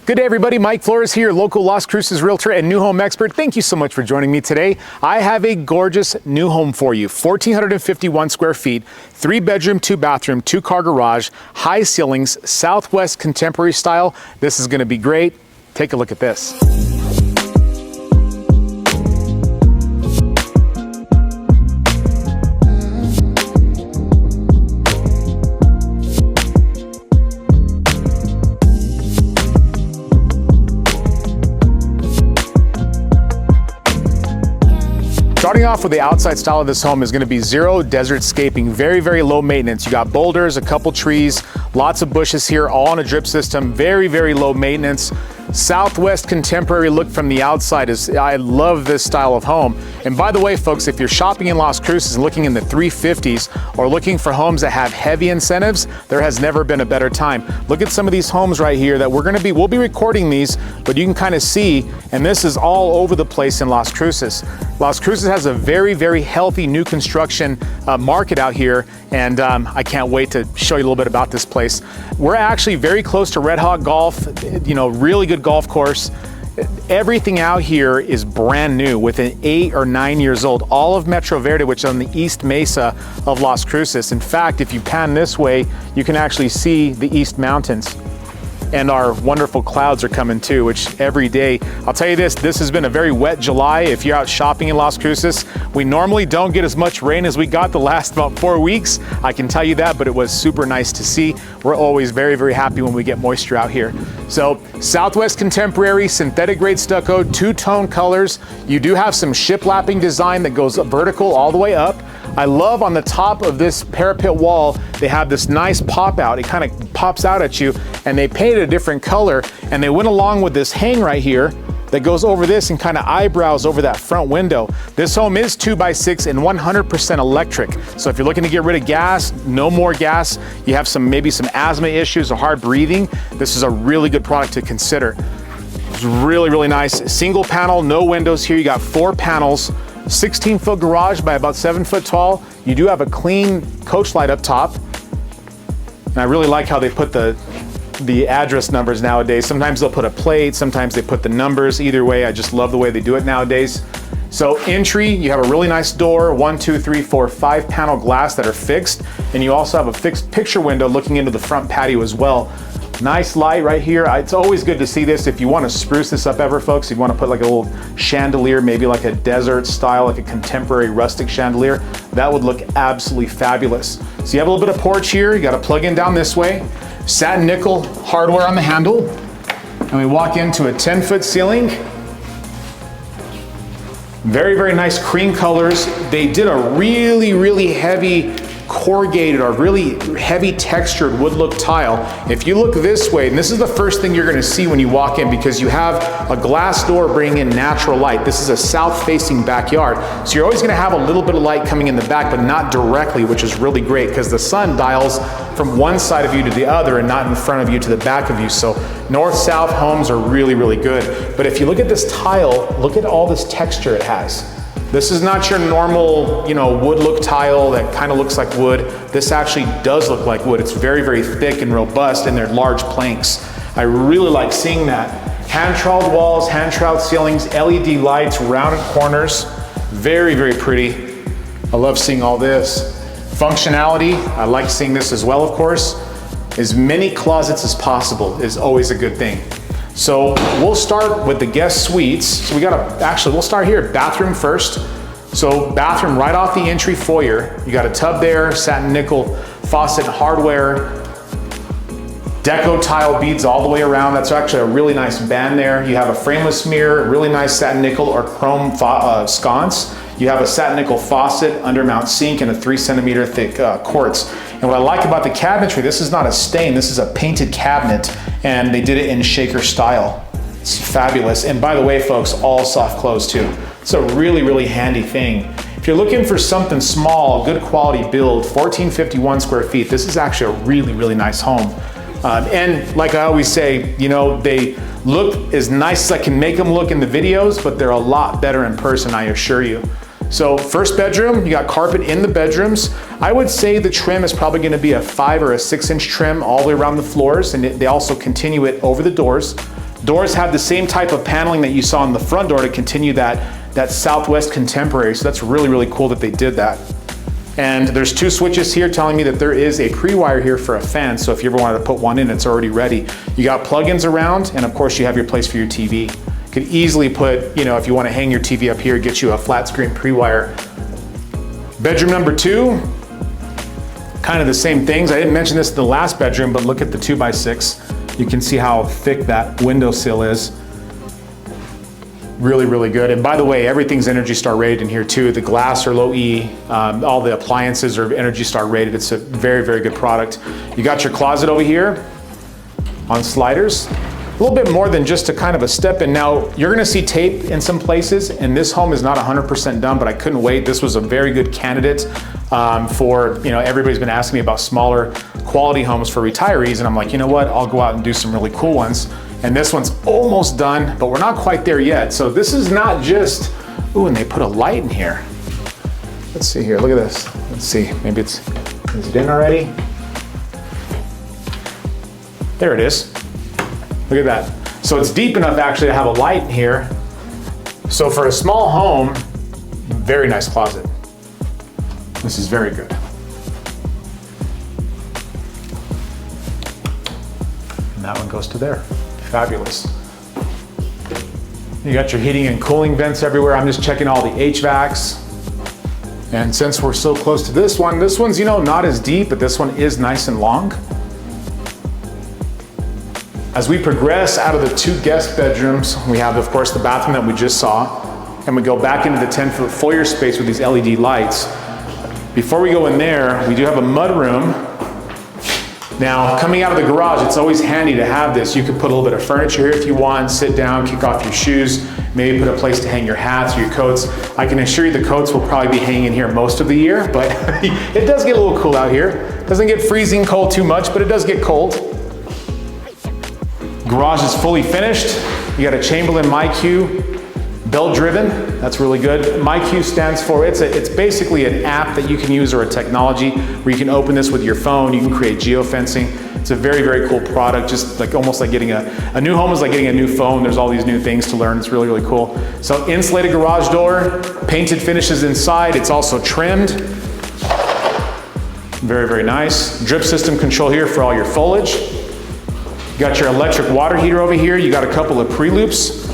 Good day, everybody. Mike Flores here, local Las Cruces realtor and new home expert. Thank you so much for joining me today. I have a gorgeous new home for you. 1,451 square feet, 3-bedroom, 2-bathroom, 2-car garage, high ceilings, Southwest contemporary style. This is going to be great. Take a look at this. Starting off with the outside style of this home is going to be zero desert scaping, very, very low maintenance. You got boulders, a couple trees, lots of bushes here, all on a drip system, very, very low maintenance. Southwest contemporary look from the outside I love this style of home. And by the way, folks, if you're shopping in Las Cruces and looking in the 350s or looking for homes that have heavy incentives, there has never been a better time. Look at some of these homes right here that we'll be recording these, but you can kind of see, and this is all over the place in Las Cruces. Las Cruces has a very, very healthy new construction market out here, and I can't wait to show you a little bit about this place. We're actually very close to Red Hawk Golf, really good golf course. Everything out here is brand new, within 8 or 9 years old. All of Metro Verde, which is on the East Mesa of Las Cruces. In fact, if you pan this way, you can actually see the East Mountains. And our wonderful clouds are coming too, which every day, I'll tell you this has been a very wet July. If you're out shopping in Las Cruces, we normally don't get as much rain as we got the last about 4 weeks. I can tell you that, but it was super nice to see. We're always very, very happy when we get moisture out here. So Southwest contemporary, synthetic grade stucco, two-tone colors. You do have some shiplapping design that goes vertical all the way up. I love on the top of this parapet wall, they have this nice pop out. It kind of pops out at you, and they painted a different color, and they went along with this hang right here that goes over this and kind of eyebrows over that front window. This home is 2x6 and 100% electric. So if you're looking to get rid of gas, no more gas, you have maybe some asthma issues or hard breathing, this is a really good product to consider. It's really, really nice. Single panel, no windows here. You got 4 panels. 16-foot garage by about 7 foot tall. You do have a clean coach light up top. And I really like how they put the address numbers nowadays. Sometimes they'll put a plate, sometimes they put the numbers. Either way, I just love the way they do it nowadays. So entry, you have a really nice door, 1, 2, 3, 4, 5 panel glass that are fixed. And you also have a fixed picture window looking into the front patio as well. Nice light right here. It's always good to see this. If you want to spruce this up ever, folks, you want to put like a little chandelier, maybe like a desert style, like a contemporary rustic chandelier, that would look absolutely fabulous. So you have a little bit of porch here. You got to plug in down this way. Satin nickel hardware on the handle. And we walk into a 10-foot ceiling. Very, very nice cream colors. They did a really, really heavy corrugated or really heavy textured wood look tile. If you look this way, and this is the first thing you're going to see when you walk in, because you have a glass door bringing in natural light. This is a south facing backyard, so you're always going to have a little bit of light coming in the back, but not directly, which is really great because the sun dials from one side of you to the other and not in front of you to the back of you. So north-south homes are really, really good. But if you look at this tile, look at all this texture it has. This is not your normal, wood look tile that kind of looks like wood. This actually does look like wood. It's very, very thick and robust, and they're large planks. I really like seeing that. Hand-troweled walls, hand-troweled ceilings, LED lights, rounded corners. Very, very pretty. I love seeing all this. Functionality, I like seeing this as well, of course. As many closets as possible is always a good thing. So we'll start with the guest suites. So we'll start here, bathroom first. So bathroom right off the entry foyer. You got a tub there, satin nickel faucet hardware, deco tile beads all the way around. That's actually a really nice band there. You have a frameless mirror, really nice satin nickel or chrome sconce. You have a satin nickel faucet, undermount sink, and a 3 centimeter thick quartz. And what I like about the cabinetry, this is not a stain, this is a painted cabinet, and they did it in shaker style. It's fabulous. And by the way, folks, all soft close too. It's a really, really handy thing. If you're looking for something small, good quality build, 1,451 square feet, this is actually a really, really nice home. And like I always say, they look as nice as I can make them look in the videos, but they're a lot better in person, I assure you. So first bedroom, you got carpet in the bedrooms. I would say the trim is probably going to be a 5 or a 6 inch trim all the way around the floors, and they also continue it over the doors. Doors have the same type of paneling that you saw on the front door to continue that Southwest contemporary. So that's really, really cool that they did that. And there's 2 switches here telling me that there is a pre-wire here for a fan. So if you ever wanted to put one in, it's already ready. You got plug-ins around, and of course you have your place for your TV. You could easily put, you know, if you want to hang your TV up here, get you a flat screen pre-wire. Bedroom number 2, kind of the same things. I didn't mention this in the last bedroom, but look at the 2x6. You can see how thick that windowsill is. Really, really good. And by the way, everything's Energy Star rated in here too. The glass are low E, all the appliances are Energy Star rated. It's a very, very good product. You got your closet over here on sliders. A little bit more than just a kind of a step in. Now, you're gonna see tape in some places, and this home is not 100% done, but I couldn't wait. This was a very good candidate for, you know, everybody's been asking me about smaller quality homes for retirees, and I'm like, you know what, I'll go out and do some really cool ones. And this one's almost done, but we're not quite there yet. So this is not just, ooh, and they put a light in here. Let's see here, look at this. Let's see, maybe is it in already? There it is. Look at that. So it's deep enough actually to have a light in here. So for a small home, very nice closet. This is very good. And that one goes to there. Fabulous. You got your heating and cooling vents everywhere. I'm just checking all the HVACs. And since we're so close to this one's, you know, not as deep, but this one is nice and long. As we progress out of the 2 guest bedrooms, we have, of course, the bathroom that we just saw, and we go back into the 10-foot foyer space with these LED lights. Before we go in there, we do have a mudroom. Now, coming out of the garage, it's always handy to have this. You could put a little bit of furniture here if you want, sit down, kick off your shoes, maybe put a place to hang your hats or your coats. I can assure you the coats will probably be hanging here most of the year, but it does get a little cool out here. It doesn't get freezing cold too much, but it does get cold. Garage is fully finished. You got a Chamberlain MyQ, belt driven. That's really good. MyQ stands for, it's basically an app that you can use, or a technology where you can open this with your phone. You can create geofencing. It's a very, very cool product. Just like almost like getting a new home is like getting a new phone. There's all these new things to learn. It's really, really cool. So insulated garage door, painted finishes inside. It's also trimmed. Very, very nice. Drip system control here for all your foliage. You got your electric water heater over here. You got a couple of pre-loops.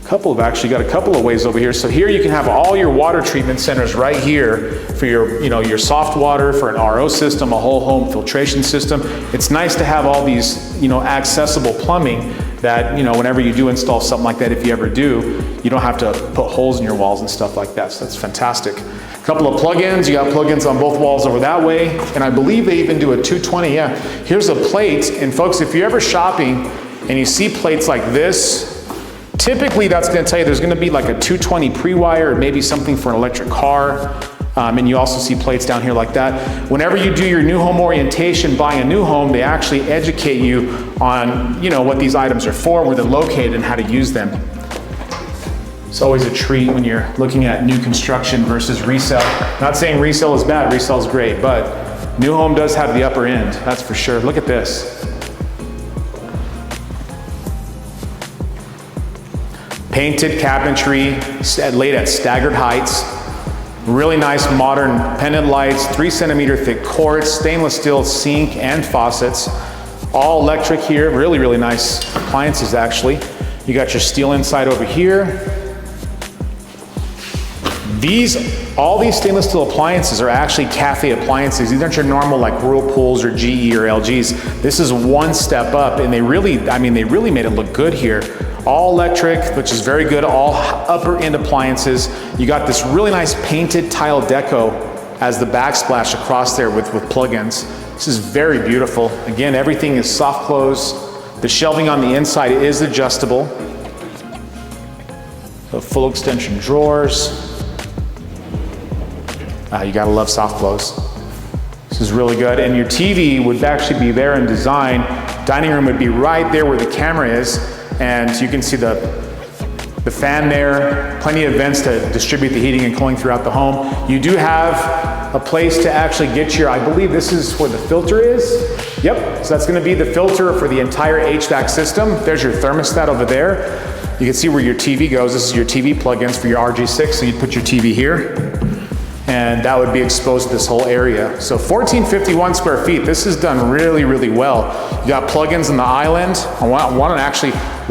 Got a couple of ways over here. So here you can have all your water treatment centers right here for your, you know, your soft water, for an RO system, a whole home filtration system. It's nice to have all these, you know, accessible plumbing that, you know, whenever you do install something like that, if you ever do, you don't have to put holes in your walls and stuff like that. So that's fantastic. A couple of plugins. You got plugins on both walls over that way. And I believe they even do a 220. Yeah, here's a plate. And folks, if you're ever shopping and you see plates like this, typically that's going to tell you there's going to be like a 220 pre-wire, or maybe something for an electric car. And you also see plates down here like that. Whenever you do your new home orientation, buying a new home, they actually educate you on, you know, what these items are for, where they're located, and how to use them. It's always a treat when you're looking at new construction versus resale. Not saying resale is bad, resale is great, but new home does have the upper end, that's for sure. Look at this. Painted cabinetry, laid at staggered heights. Really nice modern pendant lights, 3 centimeter thick quartz, stainless steel sink and faucets. All electric here, really, really nice appliances actually. You got your steel inside over here. All these stainless steel appliances are actually cafe appliances. These aren't your normal like Whirlpools or GE or LGs. This is one step up, and they really made it look good here. All electric, which is very good, all upper end appliances. You got this really nice painted tile deco as the backsplash across there with plugins. This is very beautiful. Again, everything is soft close. The shelving on the inside is adjustable. So full extension drawers. You gotta love soft close. This is really good. And your TV would actually be there in design. Dining room would be right there where the camera is. And you can see the fan there, plenty of vents to distribute the heating and cooling throughout the home. You do have a place to actually get your, I believe this is where the filter is. Yep, so that's gonna be the filter for the entire HVAC system. There's your thermostat over there. You can see where your TV goes. This is your TV plugins for your RG6, so you put your TV here, and that would be exposed to this whole area. So 1451 square feet, this is done really, really well. You got plugins in the island, one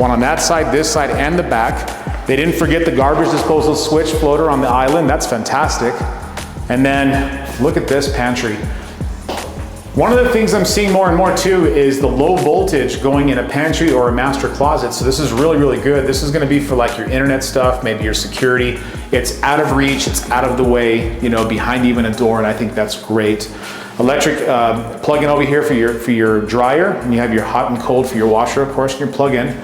on that side, this side, and the back. They didn't forget the garbage disposal switch floater on the island. That's fantastic. And then look at this pantry. One of the things I'm seeing more and more too is the low voltage going in a pantry or a master closet. So this is really, really good. This is gonna be for like your internet stuff, maybe your security. It's out of reach, it's out of the way, you know, behind even a door, and I think that's great. Electric plug-in over here for your dryer, and you have your hot and cold for your washer, of course, and your plug-in.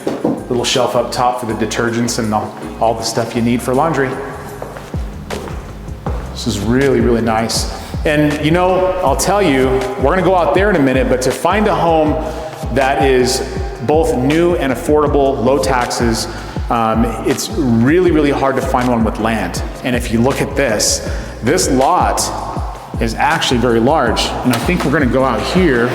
Little shelf up top for the detergents and all the stuff you need for laundry. This is really, really nice. And you know, I'll tell you, we're gonna go out there in a minute, but to find a home that is both new and affordable, low taxes, it's really, really hard to find one with land. And if you look at this lot is actually very large. And I think we're gonna go out here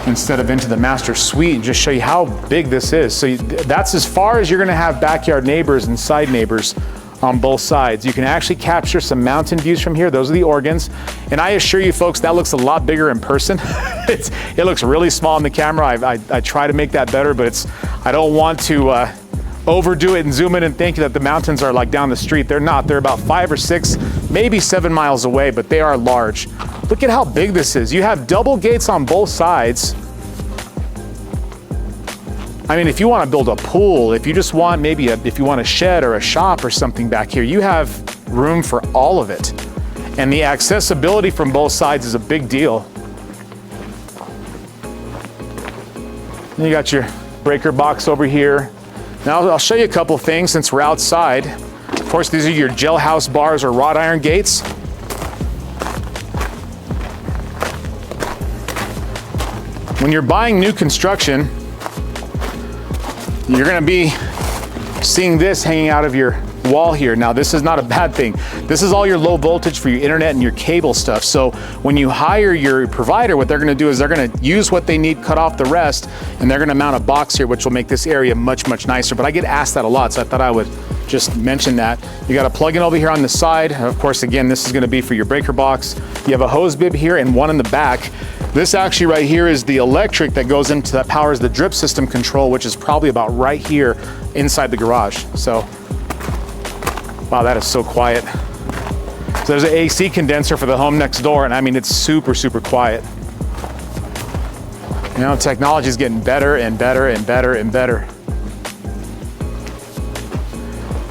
instead of into the master suite and just show you how big this is. So that's as far as you're gonna have backyard neighbors and side neighbors on both sides. You can actually capture some mountain views from here. Those are the organs. And I assure you folks, that looks a lot bigger in person. It looks really small on the camera. I try to make that better, but I don't want to overdo it and zoom in and think that the mountains are like down the street. They're not. They're about 5 or 6, maybe 7 miles away, but they are large. Look at how big this is. You have double gates on both sides. I mean, if you want to build a pool, if you just want if you want a shed or a shop or something back here, you have room for all of it. And the accessibility from both sides is a big deal. And you got your breaker box over here. Now I'll show you a couple things since we're outside. Of course, these are your jailhouse bars or wrought iron gates. When you're buying new construction, you're gonna be seeing this hanging out of your wall here. Now, this is not a bad thing. This is all your low voltage for your internet and your cable stuff. So when you hire your provider, what they're gonna do is they're gonna use what they need, cut off the rest, and they're gonna mount a box here, which will make this area much, much nicer. But I get asked that a lot, so I thought I would just mention that. You got a plug-in over here on the side. Of course, again, this is gonna be for your breaker box. You have a hose bib here and one in the back. This actually right here is the electric that goes into, that powers the drip system control, which is probably about right here inside the garage. So, wow, that is so quiet. So there's an AC condenser for the home next door, and I mean, it's super, super quiet. You know, technology is getting better and better and better and better.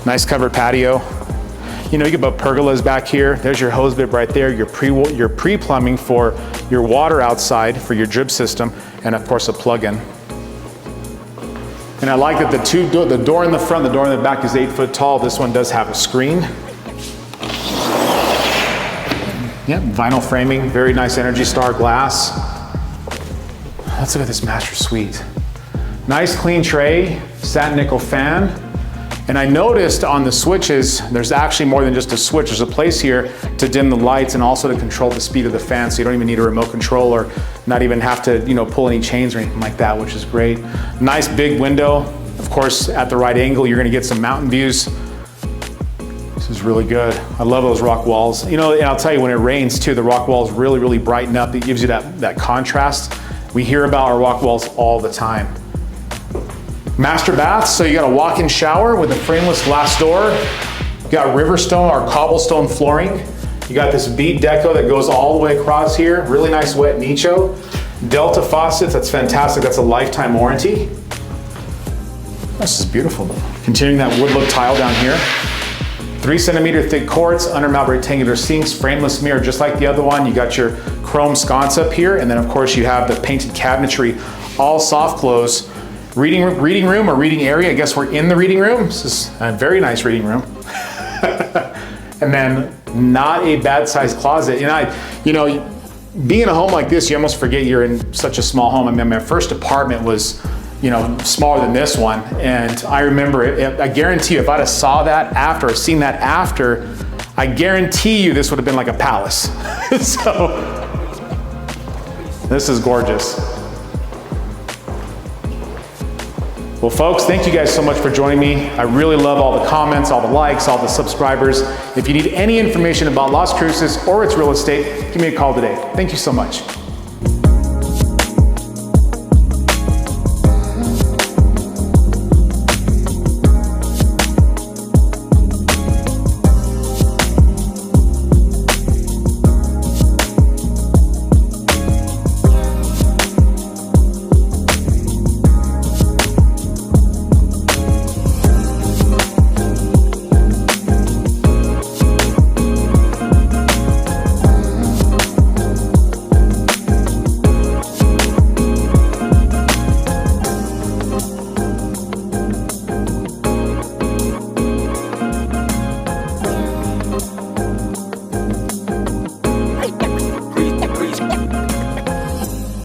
Nice covered patio. You know, you can put pergolas back here. There's your hose bib right there, your pre-plumbing for your water outside for your drip system, and of course a plug-in. And I like that the door in the front, the door in the back is 8 foot tall. This one does have a screen. Yeah, vinyl framing, very nice Energy Star glass. Let's look at this master suite. Nice clean tray, satin nickel fan. And I noticed on the switches, there's actually more than just a switch. There's a place here to dim the lights and also to control the speed of the fan, so you don't even need a remote control or not even have to, you know, pull any chains or anything like that, which is great. Nice big window. Of course, at the right angle, you're gonna get some mountain views. This is really good. I love those rock walls. You know, and I'll tell you, when it rains too, the rock walls really, really brighten up. It gives you that contrast. We hear about our rock walls all the time. Master bath, so you got a walk-in shower with a frameless glass door. You got Riverstone or cobblestone flooring. You got this bead deco that goes all the way across here. Really nice wet nicho. Delta faucets, that's fantastic. That's a lifetime warranty. This is beautiful. Continuing that wood look tile down here. 3 centimeter thick quartz, undermount rectangular sinks, frameless mirror, just like the other one. You got your chrome sconce up here, and then of course you have the painted cabinetry, all soft close. Reading room or reading area, I guess we're in the reading room. This is a very nice reading room. And then not a bad sized closet. And you know, being in a home like this, you almost forget you're in such a small home. I mean, my first apartment was, you know, smaller than this one. And I remember it, I guarantee you, if I'd have saw that after or seen that after, I guarantee you this would have been like a palace. So, This is gorgeous. Well, folks, thank you guys so much for joining me. I really love all the comments, all the likes, all the subscribers. If you need any information about Las Cruces or its real estate, give me a call today. Thank you so much.